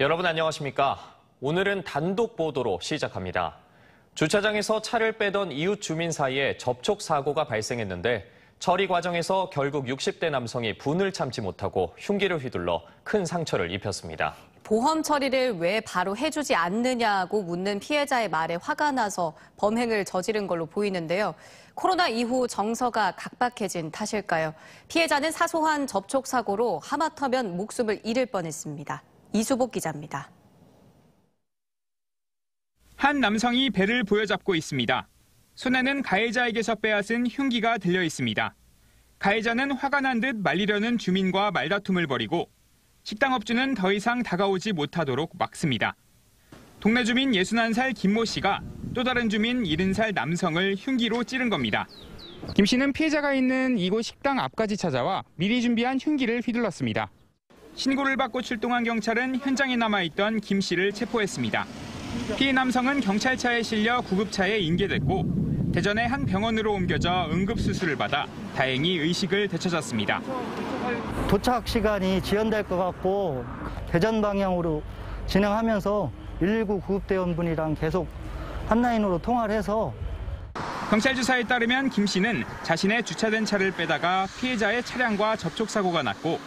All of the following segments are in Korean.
여러분 안녕하십니까? 오늘은 단독 보도로 시작합니다. 주차장에서 차를 빼던 이웃 주민 사이에 접촉 사고가 발생했는데 처리 과정에서 결국 60대 남성이 분을 참지 못하고 흉기를 휘둘러 큰 상처를 입혔습니다. 보험 처리를 왜 바로 해주지 않느냐고 묻는 피해자의 말에 화가 나서 범행을 저지른 걸로 보이는데요. 코로나 이후 정서가 각박해진 탓일까요? 피해자는 사소한 접촉 사고로 하마터면 목숨을 잃을 뻔했습니다. 이수복 기자입니다. 한 남성이 배를 부여잡고 있습니다. 손에는 가해자에게서 빼앗은 흉기가 들려 있습니다. 가해자는 화가 난 듯 말리려는 주민과 말다툼을 벌이고 식당업주는 더 이상 다가오지 못하도록 막습니다. 동네 주민 61살 김모 씨가 또 다른 주민 70살 남성을 흉기로 찌른 겁니다. 김 씨는 피해자가 있는 이곳 식당 앞까지 찾아와 미리 준비한 흉기를 휘둘렀습니다. 신고를 받고 출동한 경찰은 현장에 남아있던 김 씨를 체포했습니다. 피해 남성은 경찰차에 실려 구급차에 인계됐고 대전의 한 병원으로 옮겨져 응급수술을 받아 다행히 의식을 되찾았습니다. 도착 시간이 지연될 것 같고 대전 방향으로 진행하면서 119 구급대원분이랑 계속 한 라인으로 통화를 해서 경찰 조사에 따르면 김 씨는 자신의 주차된 차를 빼다가 피해자의 차량과 접촉 사고가 났고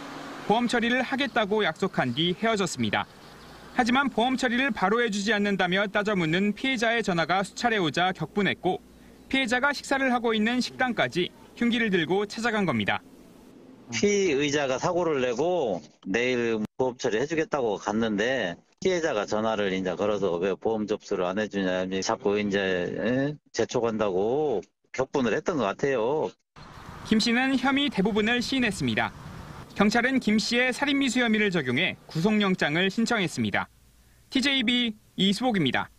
보험 처리를 하겠다고 약속한 뒤 헤어졌습니다. 하지만 보험 처리를 바로 해주지 않는다며 따져묻는 피해자의 전화가 수차례 오자 격분했고 피해자가 식사를 하고 있는 식당까지 흉기를 들고 찾아간 겁니다. 피의자가 사고를 내고 내일 보험 처리해주겠다고 갔는데 피해자가 전화를 이제 걸어서 왜 보험 접수를 안 해주냐 자꾸 이제 재촉한다고 격분을 했던 것 같아요. 김 씨는 혐의 대부분을 시인했습니다. 경찰은 김 씨의 살인미수 혐의를 적용해 구속영장을 신청했습니다. TJB 이수복입니다.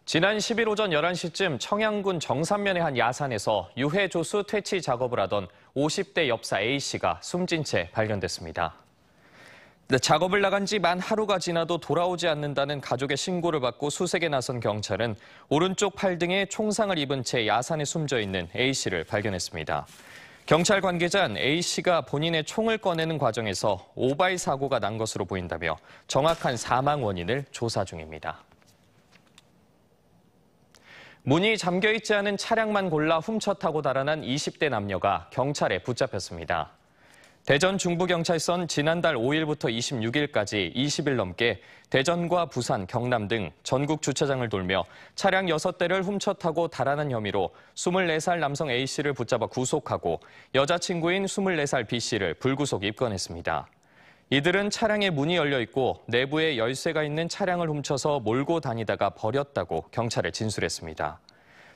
지난 10일 오전 11시쯤 청양군 정산면의 한 야산에서 유해조수 퇴치 작업을 하던 50대 엽사 A씨가 숨진 채 발견됐습니다. 작업을 나간 지 만 하루가 지나도 돌아오지 않는다는 가족의 신고를 받고 수색에 나선 경찰은 오른쪽 팔 등에 총상을 입은 채 야산에 숨져 있는 A씨를 발견했습니다. 경찰 관계자는 A씨가 본인의 총을 꺼내는 과정에서 오바이 사고가 난 것으로 보인다며 정확한 사망 원인을 조사 중입니다. 문이 잠겨있지 않은 차량만 골라 훔쳐 타고 달아난 20대 남녀가 경찰에 붙잡혔습니다. 대전 중부경찰서는 지난달 5일부터 26일까지 20일 넘게 대전과 부산, 경남 등 전국 주차장을 돌며 차량 6대를 훔쳐 타고 달아난 혐의로 24살 남성 A씨를 붙잡아 구속하고 여자친구인 24살 B씨를 불구속 입건했습니다. 이들은 차량에 문이 열려 있고 내부에 열쇠가 있는 차량을 훔쳐서 몰고 다니다가 버렸다고 경찰에 진술했습니다.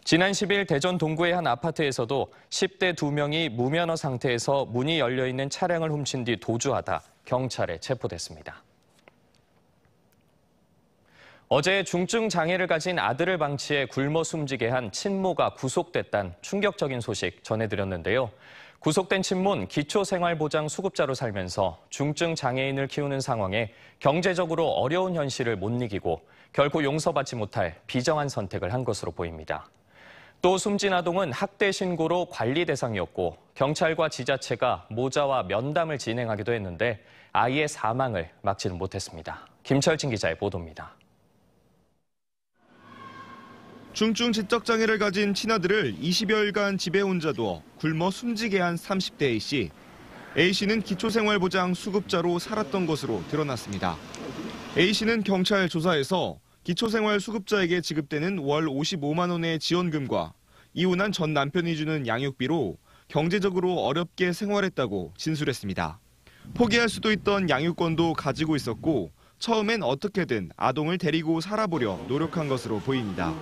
지난 10일 대전 동구의 한 아파트에서도 10대 2명이 무면허 상태에서 문이 열려 있는 차량을 훔친 뒤 도주하다 경찰에 체포됐습니다. 어제 중증 장애를 가진 아들을 방치해 굶어 숨지게 한 친모가 구속됐다는 충격적인 소식 전해드렸는데요. 구속된 친모는 기초생활보장 수급자로 살면서 중증 장애인을 키우는 상황에 경제적으로 어려운 현실을 못 이기고 결코 용서받지 못할 비정한 선택을 한 것으로 보입니다. 또 숨진 아동은 학대 신고로 관리 대상이었고 경찰과 지자체가 모자와 면담을 진행하기도 했는데 아이의 사망을 막지는 못했습니다. 김철진 기자의 보도입니다. 중증 지적장애를 가진 친아들을 20여일간 집에 혼자 두어 굶어 숨지게 한 30대 A씨. A씨는 기초생활보장 수급자로 살았던 것으로 드러났습니다. A씨는 경찰 조사에서 기초생활 수급자에게 지급되는 월 55만 원의 지원금과 이혼한 전 남편이 주는 양육비로 경제적으로 어렵게 생활했다고 진술했습니다. 포기할 수도 있던 양육권도 가지고 있었고 처음엔 어떻게든 아동을 데리고 살아보려 노력한 것으로 보입니다.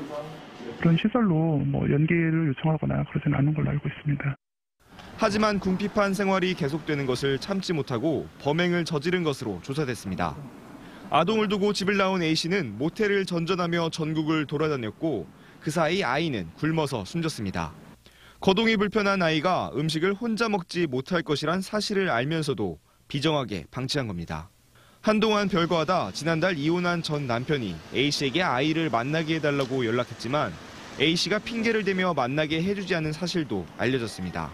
그런 시설로 연계를 요청하거나 그러지는 않은 걸로 알고 있습니다. 하지만 궁핍한 생활이 계속되는 것을 참지 못하고 범행을 저지른 것으로 조사됐습니다. 아동을 두고 집을 나온 A씨는 모텔을 전전하며 전국을 돌아다녔고 그 사이 아이는 굶어서 숨졌습니다. 거동이 불편한 아이가 음식을 혼자 먹지 못할 것이란 사실을 알면서도 비정하게 방치한 겁니다. 한동안 별거하다 지난달 이혼한 전 남편이 A씨에게 아이를 만나게 해달라고 연락했지만 A씨가 핑계를 대며 만나게 해주지 않은 사실도 알려졌습니다.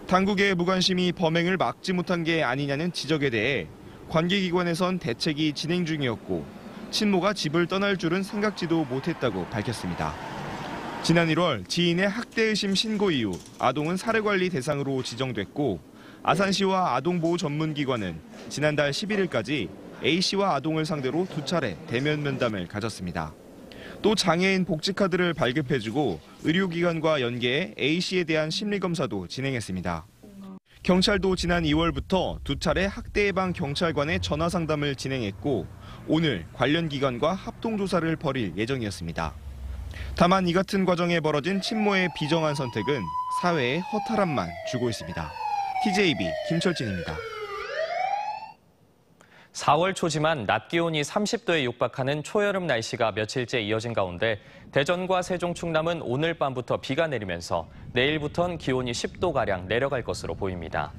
당국의 무관심이 범행을 막지 못한 게 아니냐는 지적에 대해 관계기관에선 대책이 진행 중이었고 친모가 집을 떠날 줄은 생각지도 못했다고 밝혔습니다. 지난 1월 지인의 학대 의심 신고 이후 아동은 사례관리 대상으로 지정됐고 아산시와 아동보호 전문기관은 지난달 11일까지 A씨와 아동을 상대로 2차례 대면 면담을 가졌습니다. 또 장애인 복지카드를 발급해주고 의료기관과 연계해 A씨에 대한 심리검사도 진행했습니다. 경찰도 지난 2월부터 2차례 학대 예방 경찰관의 전화 상담을 진행했고 오늘 관련 기관과 합동조사를 벌일 예정이었습니다. 다만 이 같은 과정에 벌어진 친모의 비정한 선택은 사회에 허탈함만 주고 있습니다. TJB 김철진입니다. 4월 초지만 낮 기온이 30도에 육박하는 초여름 날씨가 며칠째 이어진 가운데 대전과 세종, 충남은 오늘 밤부터 비가 내리면서 내일부터는 기온이 10도가량 내려갈 것으로 보입니다.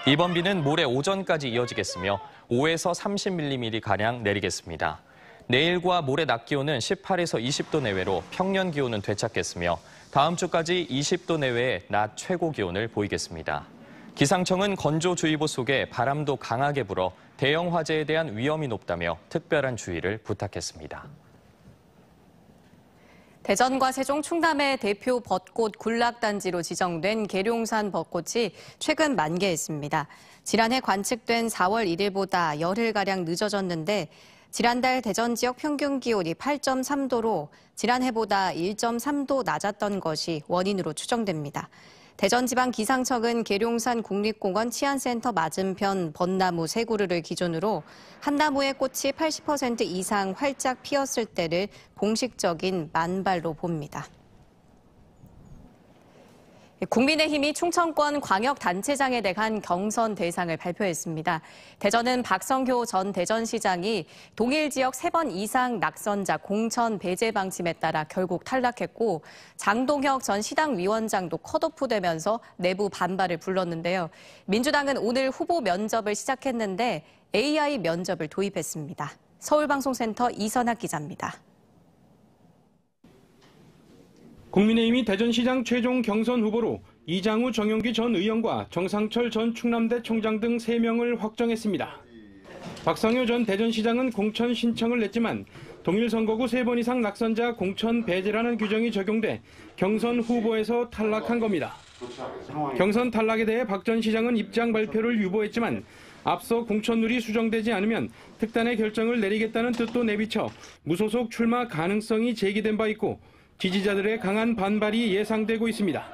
이번 비는 모레 오전까지 이어지겠으며 5에서 30mm가량 내리겠습니다. 내일과 모레 낮 기온은 18에서 20도 내외로 평년 기온은 되찾겠으며 다음 주까지 20도 내외의 낮 최고 기온을 보이겠습니다. 기상청은 건조주의보 속에 바람도 강하게 불어 대형 화재에 대한 위험이 높다며 특별한 주의를 부탁했습니다. 대전과 세종, 충남의 대표 벚꽃 군락단지로 지정된 계룡산 벚꽃이 최근 만개했습니다. 지난해 관측된 4월 1일보다 열흘가량 늦어졌는데 지난달 대전 지역 평균 기온이 8.3도로 지난해보다 1.3도 낮았던 것이 원인으로 추정됩니다. 대전지방기상청은 계룡산 국립공원 치안센터 맞은편 벚나무 3그루를 기준으로 한 나무의 꽃이 80% 이상 활짝 피었을 때를 공식적인 만발로 봅니다. 국민의힘이 충청권 광역단체장에 대한 경선 대상을 발표했습니다. 대전은 박성효 전 대전시장이 동일 지역 3번 이상 낙선자 공천 배제 방침에 따라 결국 탈락했고 장동혁 전 시당위원장도 컷오프되면서 내부 반발을 불렀는데요. 민주당은 오늘 후보 면접을 시작했는데 AI 면접을 도입했습니다. 서울방송센터 이선학 기자입니다. 국민의힘이 대전시장 최종 경선 후보로 이장우 정용기 전 의원과 정상철 전 충남대 총장 등 3명을 확정했습니다. 박성효 전 대전시장은 공천 신청을 냈지만 동일 선거구 3번 이상 낙선자 공천 배제라는 규정이 적용돼 경선 후보에서 탈락한 겁니다. 경선 탈락에 대해 박 전 시장은 입장 발표를 유보했지만 앞서 공천룰이 수정되지 않으면 특단의 결정을 내리겠다는 뜻도 내비쳐 무소속 출마 가능성이 제기된 바 있고 지지자들의 강한 반발이 예상되고 있습니다.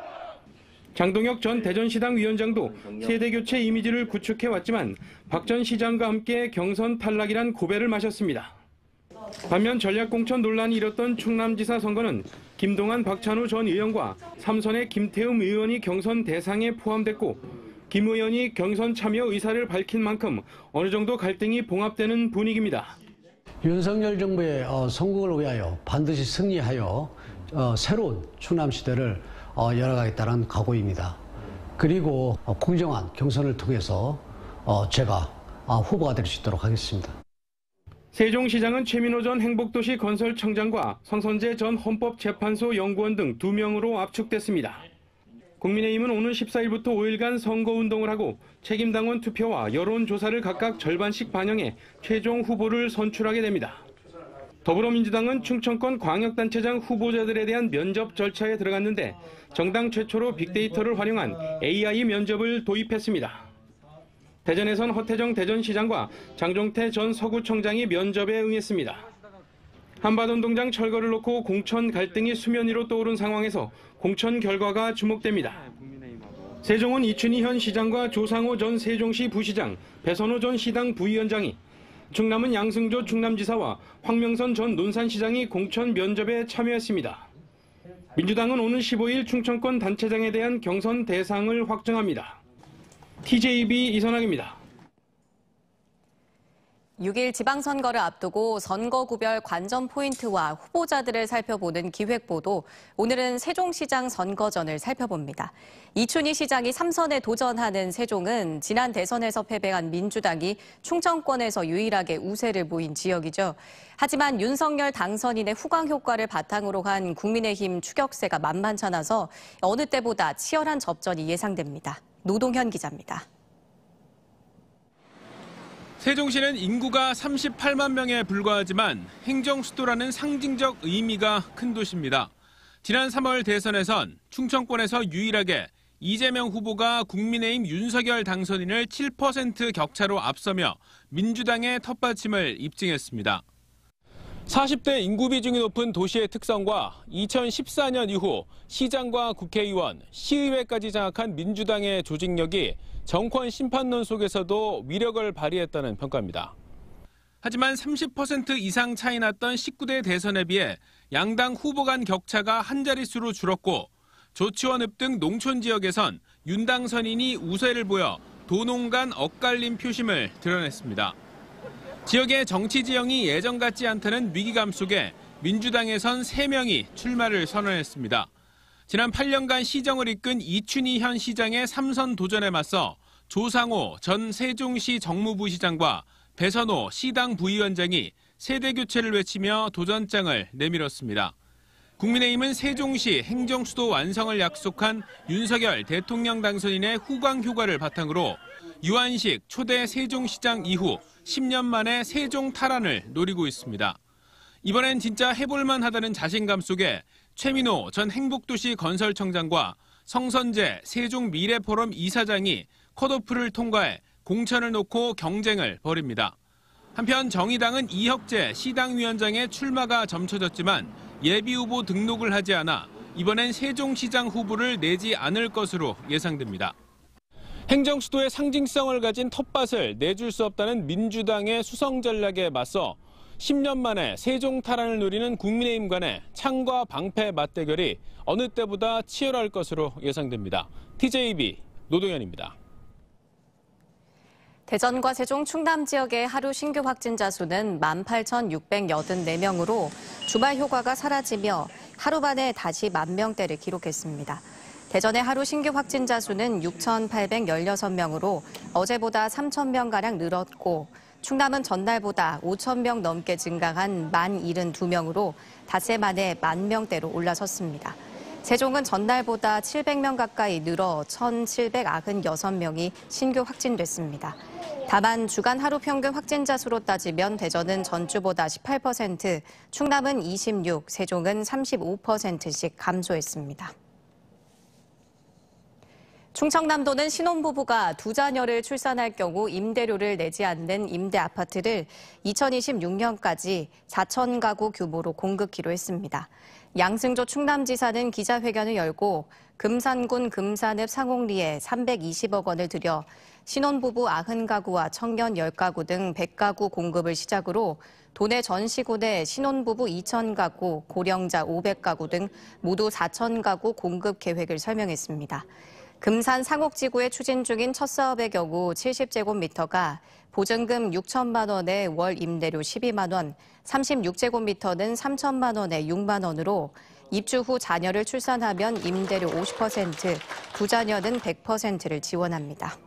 장동혁 전 대전시당 위원장도 세대교체 이미지를 구축해왔지만 박 전 시장과 함께 경선 탈락이란 고배를 마셨습니다. 반면 전략공천 논란이 일었던 충남지사 선거는 김동완 박찬호 전 의원과 삼선의 김태흠 의원이 경선 대상에 포함됐고 김 의원이 경선 참여 의사를 밝힌 만큼 어느 정도 갈등이 봉합되는 분위기입니다. 윤석열 정부의 성공을 위하여 반드시 승리하여 새로운 충남시대를 열어가겠다는 각오입니다. 그리고 공정한 경선을 통해서 제가 후보가 될 수 있도록 하겠습니다. 세종시장은 최민호 전 행복도시 건설청장과 성선재 전 헌법재판소 연구원 등 2명으로 압축됐습니다. 국민의힘은 오는 14일부터 5일간 선거운동을 하고 책임당원 투표와 여론조사를 각각 절반씩 반영해 최종 후보를 선출하게 됩니다. 더불어민주당은 충청권 광역단체장 후보자들에 대한 면접 절차에 들어갔는데 정당 최초로 빅데이터를 활용한 AI 면접을 도입했습니다. 대전에선 허태정 대전시장과 장종태 전 서구청장이 면접에 응했습니다. 한반운동장 철거를 놓고 공천 갈등이 수면 위로 떠오른 상황에서 공천 결과가 주목됩니다. 세종은 이춘희 현 시장과 조상호 전 세종시 부시장, 배선호 전 시당 부위원장이, 충남은 양승조 충남지사와 황명선 전 논산시장이 공천 면접에 참여했습니다. 민주당은 오는 15일 충청권 단체장에 대한 경선 대상을 확정합니다. TJB 이선학입니다. 6일 지방선거를 앞두고 선거구별 관전 포인트와 후보자들을 살펴보는 기획보도 오늘은 세종시장 선거전을 살펴봅니다. 이춘희 시장이 3선에 도전하는 세종은 지난 대선에서 패배한 민주당이 충청권에서 유일하게 우세를 보인 지역이죠. 하지만 윤석열 당선인의 후광 효과를 바탕으로 한 국민의힘 추격세가 만만찮아서 어느 때보다 치열한 접전이 예상됩니다. 노동현 기자입니다. 세종시는 인구가 38만 명에 불과하지만 행정 수도라는 상징적 의미가 큰 도시입니다. 지난 3월 대선에선 충청권에서 유일하게 이재명 후보가 국민의힘 윤석열 당선인을 7% 격차로 앞서며 민주당의 텃받침을 입증했습니다. 40대 인구 비중이 높은 도시의 특성과 2014년 이후 시장과 국회의원, 시의회까지 장악한 민주당의 조직력이 정권 심판론 속에서도 위력을 발휘했다는 평가입니다. 하지만 30% 이상 차이 났던 19대 대선에 비해 양당 후보 간 격차가 한 자릿수로 줄었고 조치원 읍 등 농촌 지역에선 윤 당선인이 우세를 보여 도농 간 엇갈림 표심을 드러냈습니다. 지역의 정치 지형이 예전 같지 않다는 위기감 속에 민주당에선 3명이 출마를 선언했습니다. 지난 8년간 시정을 이끈 이춘희 현 시장의 3선 도전에 맞서 조상호 전 세종시 정무부시장과 배선호 시당 부위원장이 세대 교체를 외치며 도전장을 내밀었습니다. 국민의힘은 세종시 행정수도 완성을 약속한 윤석열 대통령 당선인의 후광 효과를 바탕으로 유한식 초대 세종시장 이후 10년 만에 세종 탈환을 노리고 있습니다. 이번엔 진짜 해볼만 하다는 자신감 속에 최민호 전 행복도시 건설청장과 성선재 세종미래포럼 이사장이 컷오프를 통과해 공천을 놓고 경쟁을 벌입니다. 한편 정의당은 이혁재 시당위원장의 출마가 점쳐졌지만 예비후보 등록을 하지 않아 이번엔 세종시장 후보를 내지 않을 것으로 예상됩니다. 행정수도의 상징성을 가진 텃밭을 내줄 수 없다는 민주당의 수성 전략에 맞서 10년 만에 세종 탈환을 노리는 국민의힘 간의 창과 방패 맞대결이 어느 때보다 치열할 것으로 예상됩니다. TJB 노동현입니다. 대전과 세종, 충남 지역의 하루 신규 확진자 수는 18,684명으로 주말 효과가 사라지며 하루 만에 다시 10,000명대를 기록했습니다. 대전의 하루 신규 확진자 수는 6,816명으로 어제보다 3,000명가량 늘었고 충남은 전날보다 5,000명 넘게 증가한 1072명으로 닷새 만에 10,000명대로 올라섰습니다. 세종은 전날보다 700명 가까이 늘어 1,796명이 신규 확진됐습니다. 다만 주간 하루 평균 확진자 수로 따지면 대전은 전주보다 18%, 충남은 26%, 세종은 35%씩 감소했습니다. 충청남도는 신혼부부가 2자녀를 출산할 경우 임대료를 내지 않는 임대 아파트를 2026년까지 4,000가구 규모로 공급키로 했습니다. 양승조 충남지사는 기자회견을 열고 금산군 금산읍 상옥리에 320억 원을 들여 신혼부부 90가구와 청년 10가구 등 100가구 공급을 시작으로 도내 전 시군에 신혼부부 2,000가구, 고령자 500가구 등 모두 4,000가구 공급 계획을 설명했습니다. 금산 상옥지구에 추진 중인 첫 사업의 경우 70제곱미터가 보증금 6천만 원에 월 임대료 12만 원, 36제곱미터는 3천만 원에 6만 원으로 입주 후 자녀를 출산하면 임대료 50%, 2자녀는 100%를 지원합니다.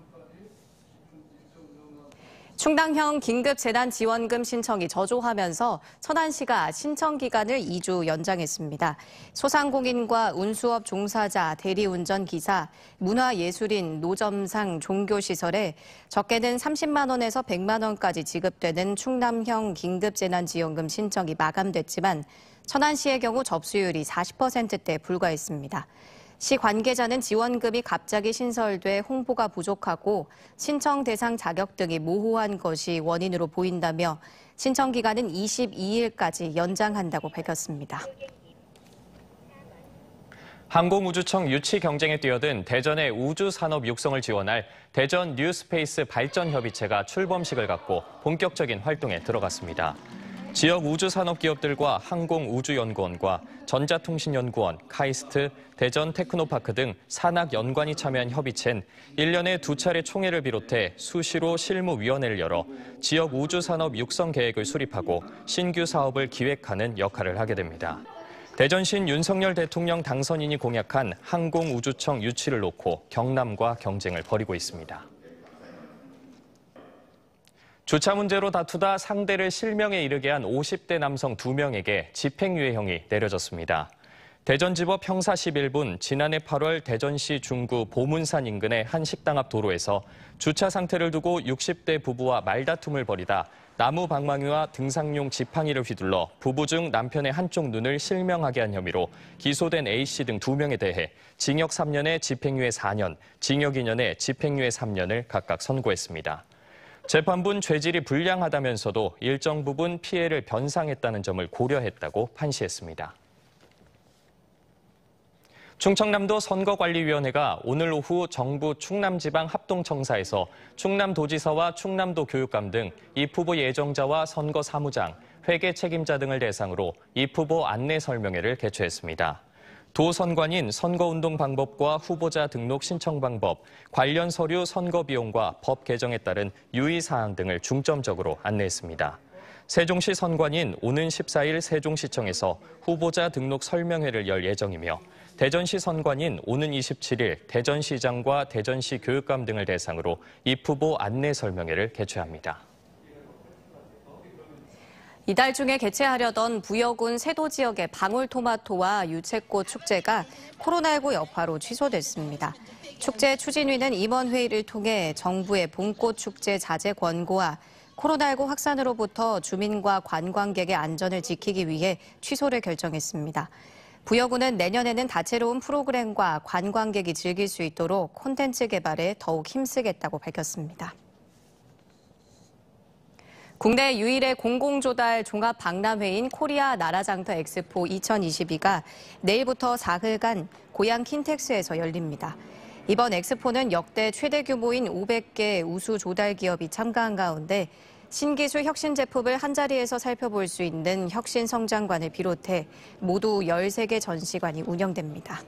충당형 긴급재난지원금 신청이 저조하면서 천안시가 신청 기간을 2주 연장했습니다. 소상공인과 운수업 종사자, 대리운전기사, 문화예술인, 노점상, 종교시설에 적게는 30만 원에서 100만 원까지 지급되는 충남형 긴급재난지원금 신청이 마감됐지만 천안시의 경우 접수율이 40%대에 불과했습니다. 시 관계자는 지원금이 갑자기 신설돼 홍보가 부족하고 신청 대상 자격 등이 모호한 것이 원인으로 보인다며 신청 기간은 22일까지 연장한다고 밝혔습니다. 항공우주청 유치 경쟁에 뛰어든 대전의 우주산업 육성을 지원할 대전 뉴스페이스 발전협의체가 출범식을 갖고 본격적인 활동에 들어갔습니다. 지역 우주산업 기업들과 항공우주연구원과 전자통신연구원, 카이스트, 대전 테크노파크 등 산학연관이 참여한 협의체는 1년에 2차례 총회를 비롯해 수시로 실무위원회를 열어 지역 우주산업 육성 계획을 수립하고 신규 사업을 기획하는 역할을 하게 됩니다. 대전시는 윤석열 대통령 당선인이 공약한 항공우주청 유치를 놓고 경남과 경쟁을 벌이고 있습니다. 주차 문제로 다투다 상대를 실명에 이르게 한 50대 남성 2명에게 집행유예형이 내려졌습니다. 대전지법 형사 11분 지난해 8월 대전시 중구 보문산 인근의 한 식당 앞 도로에서 주차 상태를 두고 60대 부부와 말다툼을 벌이다 나무 방망이와 등산용 지팡이를 휘둘러 부부 중 남편의 한쪽 눈을 실명하게 한 혐의로 기소된 A씨 등 2명에 대해 징역 3년에 집행유예 4년, 징역 2년에 집행유예 3년을 각각 선고했습니다. 재판부는 죄질이 불량하다면서도 일정 부분 피해를 변상했다는 점을 고려했다고 판시했습니다. 충청남도 선거관리위원회가 오늘 오후 정부 충남지방합동청사에서 충남도지사와 충남도 교육감 등 입 후보 예정자와 선거사무장, 회계 책임자 등을 대상으로 입 후보 안내 설명회를 개최했습니다. 도 선관인 선거운동 방법과 후보자 등록 신청 방법, 관련 서류 선거 비용과 법 개정에 따른 유의사항 등을 중점적으로 안내했습니다. 세종시 선관인 오는 14일 세종시청에서 후보자 등록 설명회를 열 예정이며 대전시 선관인 오는 27일 대전시장과 대전시 교육감 등을 대상으로 입 후보 안내 설명회를 개최합니다. 이달 중에 개최하려던 부여군 세도 지역의 방울토마토와 유채꽃 축제가 코로나19 여파로 취소됐습니다. 축제 추진위는 임원회의를 통해 정부의 봄꽃 축제 자제 권고와 코로나19 확산으로부터 주민과 관광객의 안전을 지키기 위해 취소를 결정했습니다. 부여군은 내년에는 다채로운 프로그램과 관광객이 즐길 수 있도록 콘텐츠 개발에 더욱 힘쓰겠다고 밝혔습니다. 국내 유일의 공공조달 종합박람회인 코리아 나라장터 엑스포 2022가 내일부터 사흘간 고양 킨텍스에서 열립니다. 이번 엑스포는 역대 최대 규모인 500개 우수 조달 기업이 참가한 가운데 신기술 혁신 제품을 한자리에서 살펴볼 수 있는 혁신 성장관을 비롯해 모두 13개 전시관이 운영됩니다.